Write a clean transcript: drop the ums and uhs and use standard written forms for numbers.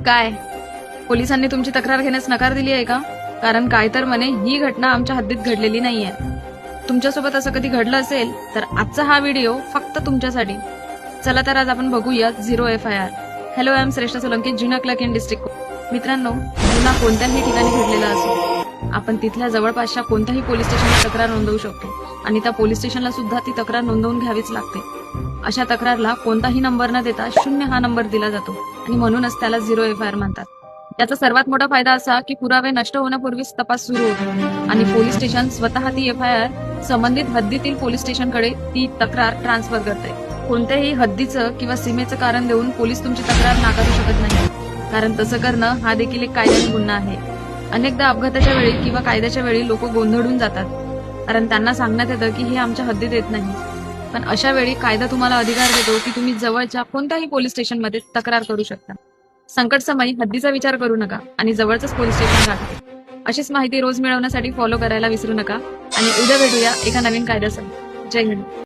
काय पोलिसांनी तुमची तक्रार घेण्यास नकार दिली आहे का? कारण काय तर म्हणे ही घटना आमच्या हद्दीत घडलेली नाहीये. तुमच्यासोबत असं कधी घडलं असेल तर आजचा हा व्हिडिओ फक्त तुमच्यासाठी. चला तर आज आपण बघूया 0 FIR. हॅलो, आय एम श्रेष्ठ सोलंकी, जुना क्लर्क इन डिस्ट्रिक्ट. मित्रांनो, गुन्हा कोणत्याही ठिकाणी घडलेला असो, आपण तिथल्या जवळपासच्या कोणत्याही पोलीस स्टेशनला तक्रार नोंदवू शकतो आणि त्या पोलीस स्टेशनला सुद्धा ती तक्रार नोंदवून घ्यावीच लागते. अशा तक्रारला कोणताही नंबर न देता 0 हा नंबर दिला जातो आणि म्हणूनच त्याला 0 FIR म्हणतात. याचा सर्वात मोठा फायदा असा की पुरावे नष्ट होण्यापूर्वीच तपास सुरू होतो आणि पोलीस स्टेशन स्वतः ती FIR संबंधित हद्दीतील पोलीस स्टेशनकडे ती तक्रार ट्रान्सफर करते. कोणत्याही हद्दीचं किंवा सीमेचं कारण देऊन पोलीस तुमची तक्रार नाकारू शकत नाही, कारण तसं करणं हा देखील एक कायद्याने गुन्हा आहे. अनेकदा अपघाताच्या वेळी किंवा कायद्याच्या वेळी लोक गोंधळून जातात, कारण त्यांना सांगण्यात येतं की हे आमच्या हद्दीत येत नाही. पण अशा वेळी कायदा तुम्हाला अधिकार देतो की तुम्ही जवळच्या कोणत्याही पोलीस स्टेशनमध्ये तक्रार करू शकता. संकट समयी हद्दीचा विचार करू नका आणि जवळचंच पोलीस स्टेशन गाठा. अशीच माहिती रोज मिळवण्यासाठी फॉलो करायला विसरू नका आणि उद्या भेटूया एका नवीन कायद्यासह. जय हिंद.